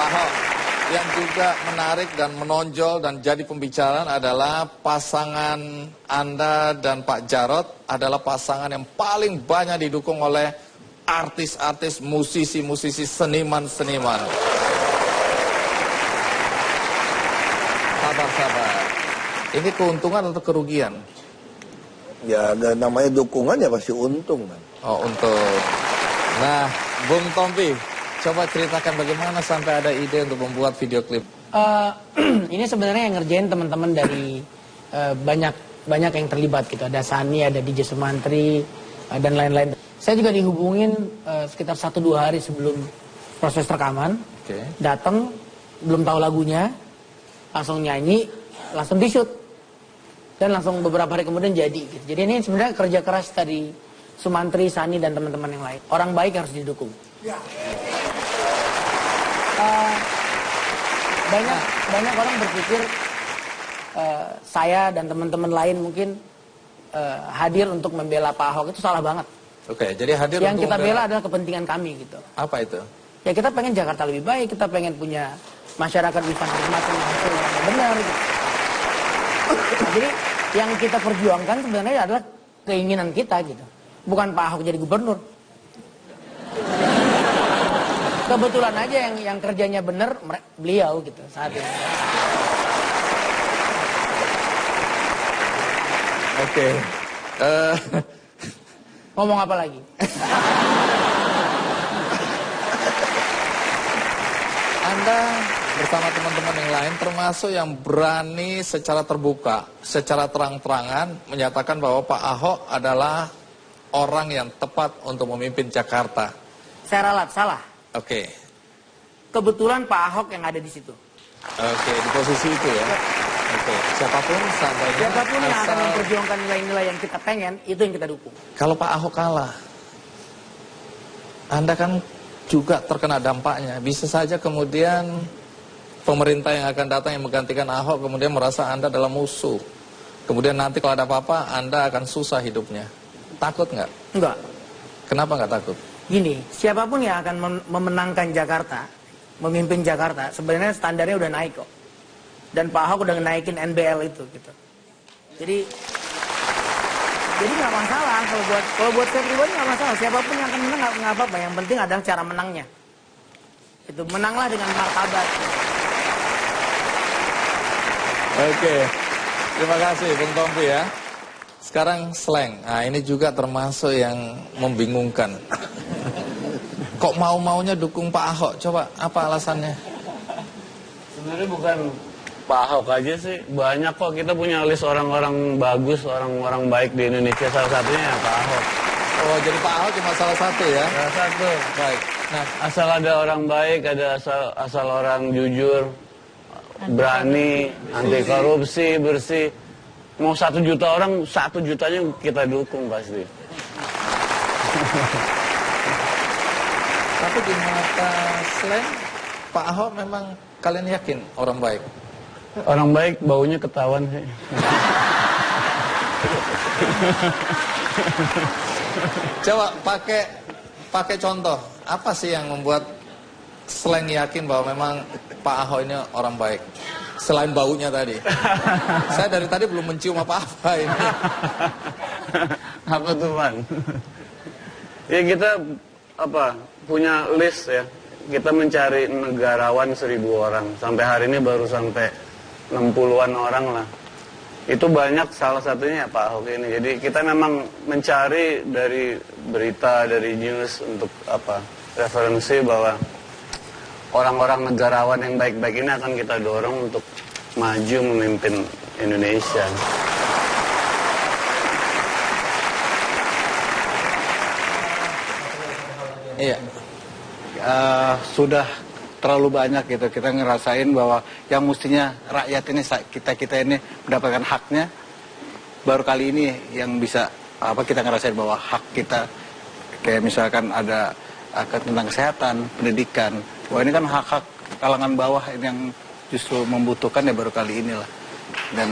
Pak Ahok, yang juga menarik dan menonjol dan jadi pembicaraan adalah pasangan Anda dan Pak Jarod adalah pasangan yang paling banyak didukung oleh artis-artis, musisi-musisi, seniman-seniman. Sabar-sabar. Ini keuntungan atau kerugian? Ya, namanya dukungan ya pasti untung kan. Oh, untung. Nah, Bung Tompi, coba ceritakan bagaimana sampai ada ide untuk membuat video klip. Ini sebenarnya yang ngerjain teman-teman dari banyak yang terlibat gitu. Ada Sani, ada DJ Sumantri, dan lain-lain. Saya juga dihubungin sekitar 1-2 hari sebelum proses rekaman. Oke. Datang, belum tahu lagunya, langsung nyanyi, langsung di-shoot. Dan langsung beberapa hari kemudian jadi gitu. Jadi ini sebenarnya kerja keras dari Sumantri, Sani, dan teman-teman yang lain. Orang baik harus didukung. Ya. Banyak orang berpikir saya dan teman-teman lain mungkin hadir untuk membela Pak Ahok, itu salah banget. Oke, jadi hadir yang untuk kita bela adalah kepentingan kami gitu. Apa itu? Ya kita pengen Jakarta lebih baik, kita pengen punya masyarakat bisa nikmatin hasil yang benar gitu. Nah, jadi yang kita perjuangkan sebenarnya adalah keinginan kita gitu. Bukan Pak Ahok jadi gubernur. Kebetulan aja yang kerjanya benar beliau gitu saat ini. Oke. Ngomong apa lagi? Anda bersama teman-teman yang lain termasuk yang berani secara terbuka, secara terang-terangan menyatakan bahwa Pak Ahok adalah orang yang tepat untuk memimpin Jakarta. Saya ralat, salah. Oke. Kebetulan Pak Ahok yang ada di situ. Oke, di posisi itu ya. Oke, siapapun siapapun yang akan memperjuangkan nilai-nilai yang kita pengen, itu yang kita dukung. Kalau Pak Ahok kalah, Anda kan juga terkena dampaknya. Bisa saja kemudian pemerintah yang akan datang yang menggantikan Ahok kemudian merasa Anda adalah musuh. Kemudian nanti kalau ada apa-apa, Anda akan susah hidupnya. Takut nggak? Enggak. Kenapa nggak takut? Gini, siapapun yang akan memenangkan Jakarta, memimpin Jakarta, sebenarnya standarnya udah naik kok. Dan Pak Ahok udah naikin NBL itu gitu. Jadi nggak masalah kalau buat saya pribadi nggak masalah. Siapapun yang akan menang nggak apa-apa. Yang penting adalah cara menangnya. Itu menanglah dengan martabat. Oke, terima kasih Bung Tompi ya. Sekarang slang. Nah ini juga termasuk yang membingungkan. Kok mau-maunya dukung Pak Ahok? Coba apa alasannya? Sebenarnya bukan Pak Ahok aja sih, banyak kok kita punya list orang-orang bagus, orang-orang baik di Indonesia, salah satunya ya Pak Ahok. Oh, jadi Pak Ahok cuma salah satu ya? Salah satu. Baik. Nah, asal ada orang baik, ada asal orang jujur, berani, anti korupsi, bersih. Mau 1 juta orang, 1 jutanya kita dukung pasti. tapi di mata slang, Pak Ahok memang kalian yakin orang baik? Orang baik baunya ketahuan sih. Coba pakai contoh. Apa sih yang membuat slang yakin bahwa memang Pak Ahok ini orang baik? Selain baunya tadi. Saya dari tadi belum mencium apa-apa ini. Apa tuh, Man? Ya kita punya list ya. Kita mencari negarawan 1.000 orang. Sampai hari ini baru sampai 60-an orang lah. Itu banyak, salah satunya ya Pak Ahok ini. Jadi kita memang mencari dari berita, dari news untuk referensi bahwa orang-orang negarawan yang baik-baik ini akan kita dorong untuk maju memimpin Indonesia. Iya. Sudah terlalu banyak gitu kita ngerasain bahwa yang mestinya rakyat ini kita ini mendapatkan haknya, baru kali ini yang bisa kita ngerasain bahwa hak kita kayak misalkan ada tentang kesehatan, pendidikan, wah ini kan hak-hak kalangan bawah yang justru membutuhkan ya baru kali inilah. Dan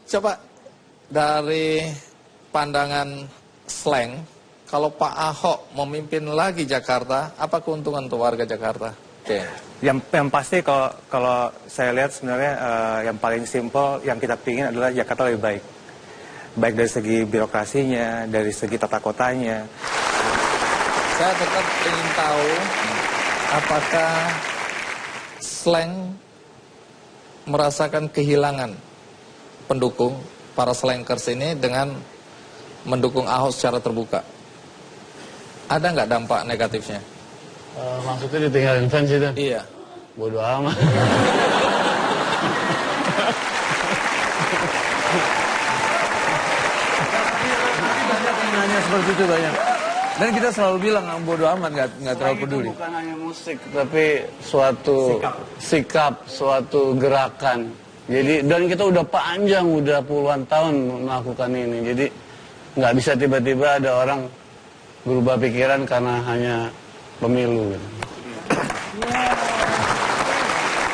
coba dari pandangan slang kalau Pak Ahok memimpin lagi Jakarta, apa keuntungan untuk warga Jakarta? Oke. Yang pasti kalau saya lihat sebenarnya yang paling simpel yang kita pingin adalah Jakarta lebih baik. Baik dari segi birokrasinya, dari segi tata kotanya. Saya tetap ingin tahu apakah Slank merasakan kehilangan pendukung para slankers ini dengan mendukung Ahok secara terbuka. Ada nggak dampak negatifnya? Maksudnya ditinggalin fans itu? Iya. Bodoh amat. Banyak yang nanya seperti itu banyak. Dan kita selalu bilang bodoh amat, nggak terlalu peduli. Bukan hanya musik, tapi suatu sikap, suatu gerakan. Jadi dan kita udah panjang, udah puluhan tahun melakukan ini. Jadi nggak bisa tiba-tiba ada orang berubah pikiran karena hanya pemilu. Gitu.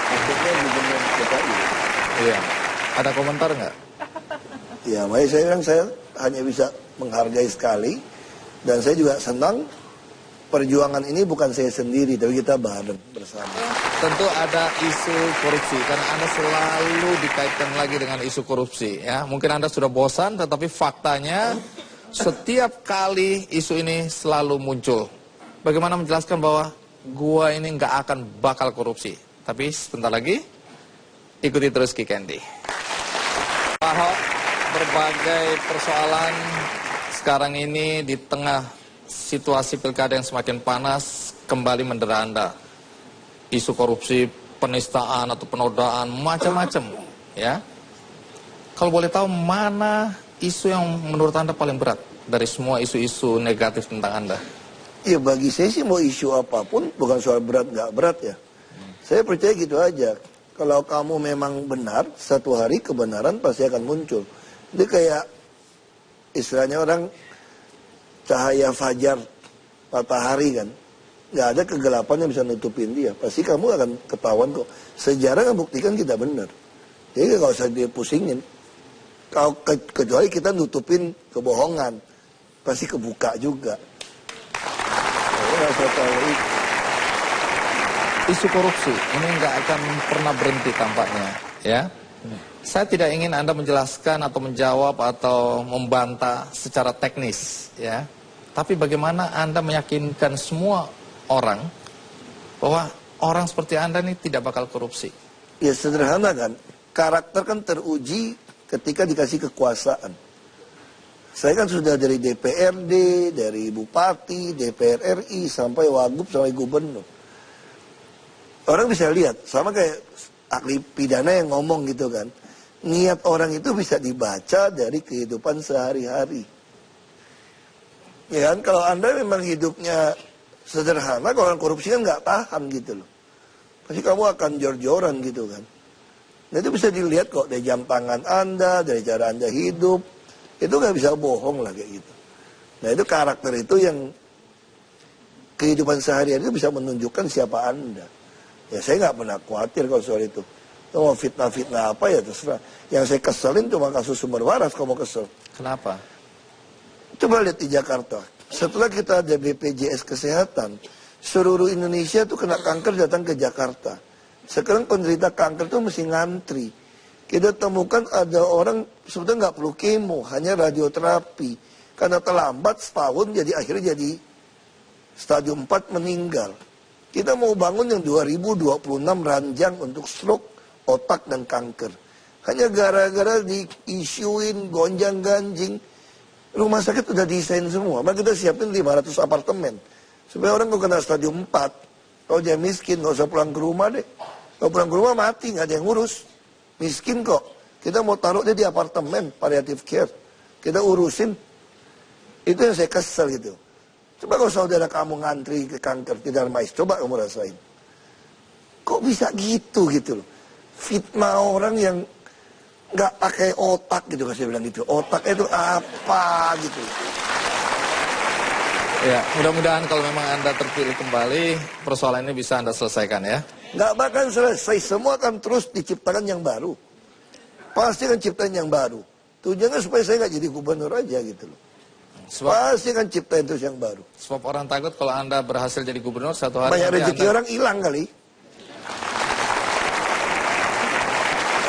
Maksudnya gubernur DKI. Iya. Ada komentar nggak? Ya, makanya saya bilang saya hanya bisa menghargai sekali. Dan saya juga senang perjuangan ini bukan saya sendiri, tapi kita bareng bersama. Tentu ada isu korupsi, karena Anda selalu dikaitkan lagi dengan isu korupsi. Ya, mungkin Anda sudah bosan, tetapi faktanya setiap kali isu ini selalu muncul. Bagaimana menjelaskan bahwa gua ini nggak akan bakal korupsi? Tapi sebentar lagi, ikuti terus Ki Candy. Pak Ahok, berbagai persoalan sekarang ini di tengah situasi pilkada yang semakin panas kembali mendera Anda. Isu korupsi, penistaan atau penodaan, macam-macam, ya. Kalau boleh tahu mana isu yang menurut Anda paling berat dari semua isu-isu negatif tentang Anda? Ya bagi saya sih mau isu apapun bukan soal berat nggak berat ya. Saya percaya gitu aja. Kalau kamu memang benar, satu hari kebenaran pasti akan muncul. Itu kayak istilahnya orang cahaya fajar matahari kan. Nggak ada kegelapan yang bisa nutupin dia. Pasti kamu akan ketahuan kok. Sejarah kan buktikan kita benar. Jadi nggak usah dipusingin. Kalau kecuali kita nutupin kebohongan, pasti kebuka juga. Isu korupsi ini nggak akan pernah berhenti tampaknya, ya. Saya tidak ingin Anda menjelaskan atau menjawab atau membantah secara teknis, ya. Tapi bagaimana Anda meyakinkan semua orang bahwa orang seperti Anda ini tidak bakal korupsi? Ya sederhana kan, karakter kan teruji ketika dikasih kekuasaan. Saya kan sudah dari DPRD, dari Bupati, DPR RI, sampai Wagub, sampai Gubernur. Orang bisa lihat, sama kayak ahli pidana yang ngomong gitu kan. Niat orang itu bisa dibaca dari kehidupan sehari-hari. Ya kan, kalau Anda memang hidupnya sederhana, kalau orang korupsi kan nggak tahan gitu loh. Pasti kamu akan jor-joran gitu kan. Nah itu bisa dilihat kok dari jam tangan Anda, dari cara Anda hidup. Itu nggak bisa bohong lah kayak gitu. Nah itu karakter itu yang kehidupan sehari-hari itu bisa menunjukkan siapa Anda. Ya saya nggak pernah khawatir kalau soal itu. Mau fitnah-fitnah apa ya terserah. Yang saya keselin cuma kasus sumber waras kalau mau kesel. Kenapa? Coba lihat di Jakarta. Setelah kita ada BPJS Kesehatan, seluruh Indonesia tuh kena kanker datang ke Jakarta. Sekarang penderita kanker tuh mesti ngantri. Kita temukan ada orang sebetulnya nggak perlu kemo, hanya radioterapi. Karena terlambat setahun jadi akhirnya jadi stadium 4 meninggal. Kita mau bangun yang 2026 ranjang untuk stroke, otak dan kanker. Hanya gara-gara diisuin gonjang-ganjing. Rumah sakit udah desain semua. Maka kita siapin 500 apartemen. Supaya orang kalau kena stadium 4, kalau dia miskin nggak usah pulang ke rumah deh. Kalau pulang ke rumah mati, nggak ada yang ngurus. Miskin kok. Kita mau taruh dia di apartemen, palliative care. Kita urusin. Itu yang saya kesel gitu. Coba kalau saudara kamu ngantri ke kanker di Darmais, coba kamu rasain. Kok bisa gitu loh. Fitnah orang yang nggak pakai otak gitu, saya bilang gitu. Otak itu apa gitu. Ya, mudah-mudahan kalau memang Anda terpilih kembali, persoalan ini bisa Anda selesaikan ya. Nggak bakal selesai, semua akan terus diciptakan yang baru. Pasti akan ciptain yang baru. Tujuannya supaya saya nggak jadi gubernur aja gitu loh. Pasti kan ciptain terus yang baru. Sebab orang takut kalau Anda berhasil jadi gubernur satu hari Banyak nanti rezeki Anda... orang hilang kali.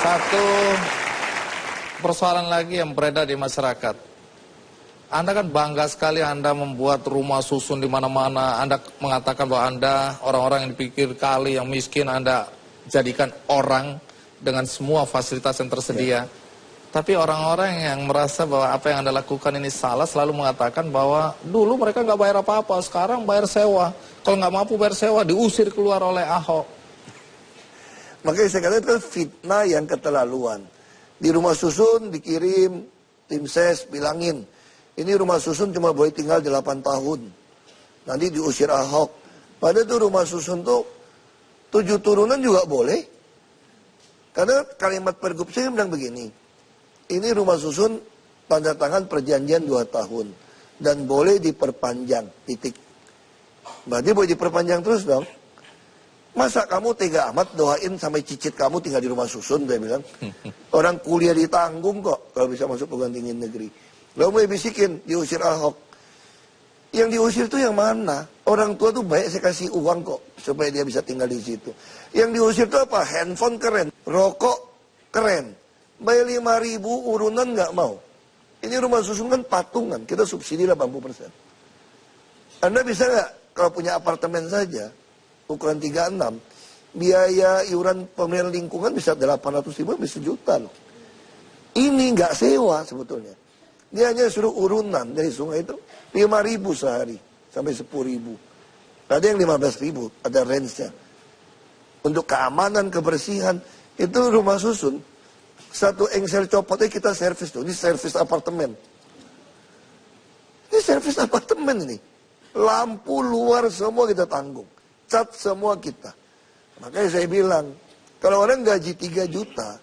Satu persoalan lagi yang beredar di masyarakat. Anda kan bangga sekali Anda membuat rumah susun di mana-mana. Anda mengatakan bahwa Anda orang-orang yang dipikir kali, yang miskin, Anda jadikan orang dengan semua fasilitas yang tersedia. Tapi orang-orang yang merasa bahwa apa yang Anda lakukan ini salah selalu mengatakan bahwa dulu mereka nggak bayar apa-apa, sekarang bayar sewa. Kalau nggak mampu bayar sewa, diusir keluar oleh Ahok. Makanya saya katakan itu fitnah yang keterlaluan. Di rumah susun dikirim tim ses bilangin, ini rumah susun cuma boleh tinggal 8 tahun. Nanti diusir Ahok. Padahal itu rumah susun tuh 7 turunan juga boleh. Karena kalimat pergub saya bilang begini. Ini rumah susun tanda tangan perjanjian 2 tahun. Dan boleh diperpanjang, titik. Berarti boleh diperpanjang terus dong. Masa kamu tega amat doain sampai cicit kamu tinggal di rumah susun, dia bilang. Orang kuliah ditanggung kok kalau bisa masuk perguruan tinggi negeri. Lalu mulai bisikin, diusir Ahok. Yang diusir itu yang mana? Orang tua tuh banyak saya kasih uang kok supaya dia bisa tinggal di situ. Yang diusir itu apa? Handphone keren, rokok keren. Bayar 5.000 urunan nggak mau. Ini rumah susun kan patungan, kita subsidi 80%. Anda bisa nggak kalau punya apartemen saja, ukuran 36, biaya iuran pemeliharaan lingkungan bisa 800.000, bisa juta loh. Ini nggak sewa sebetulnya. Dia hanya suruh urunan dari sungai itu 5.000 sehari sampai 10.000. Ada yang 15.000, ada range-nya. Untuk keamanan, kebersihan, itu rumah susun. Satu engsel copotnya kita servis tuh. Ini servis apartemen. Ini servis apartemen ini. Lampu luar semua kita tanggung. Cat semua kita. Makanya saya bilang, kalau orang gaji 3 juta,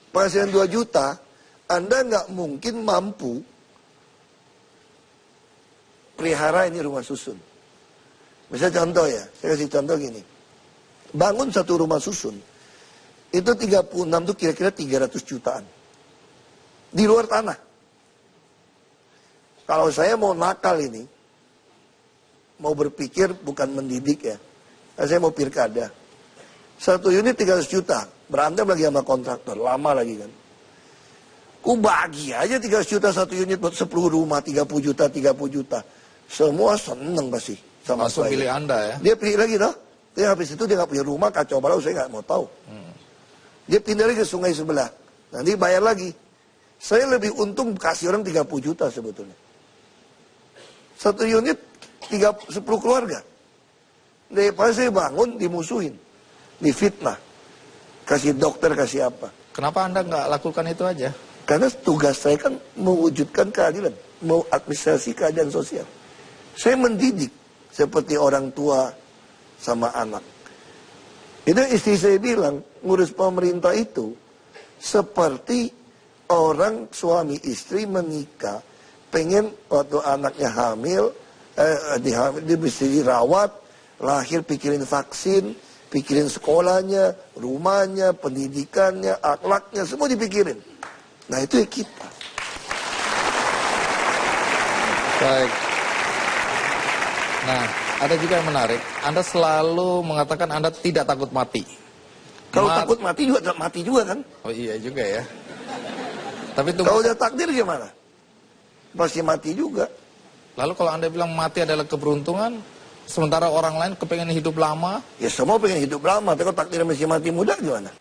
penghasilan 2 juta, Anda nggak mungkin mampu pelihara ini rumah susun. Misalnya contoh ya, saya kasih contoh gini. Bangun satu rumah susun, itu 36 tuh kira-kira 300 jutaan. Di luar tanah. Kalau saya mau nakal ini, mau berpikir bukan mendidik ya. Saya mau pilkada. Satu unit 300 juta, berantem lagi sama kontraktor, lama lagi kan. Ku bagi aja 300 juta satu unit buat 10 rumah, 30 juta, 30 juta. Semua seneng pasti sama Langsung saya. pilih Anda ya. Dia pilih lagi toh. Tapi habis itu dia nggak punya rumah, kacau balau, saya nggak mau tahu. Dia pindah lagi ke sungai sebelah. Nanti bayar lagi. Saya lebih untung kasih orang 30 juta sebetulnya. Satu unit 10 keluarga. Daripada saya bangun dimusuhin. Difitnah. Kasih dokter, kasih apa. Kenapa Anda nggak lakukan itu aja? Karena tugas saya kan mewujudkan keadilan. Mau administrasi keadilan sosial. Saya mendidik seperti orang tua sama anak. Itu istri saya bilang, ngurus pemerintah itu seperti orang suami istri menikah, pengen waktu anaknya hamil, dia mesti dirawat, lahir pikirin vaksin, pikirin sekolahnya, rumahnya, pendidikannya, akhlaknya, semua dipikirin. Nah itu ya kita. Baik. Nah, ada juga yang menarik. Anda selalu mengatakan Anda tidak takut mati. Kalau takut mati juga kan? Oh iya juga ya. Tapi tunggu. Kalau udah takdir gimana? Pasti mati juga. Lalu kalau Anda bilang mati adalah keberuntungan, sementara orang lain kepengen hidup lama. Ya semua pengen hidup lama, tapi kalau takdir masih mati muda gimana?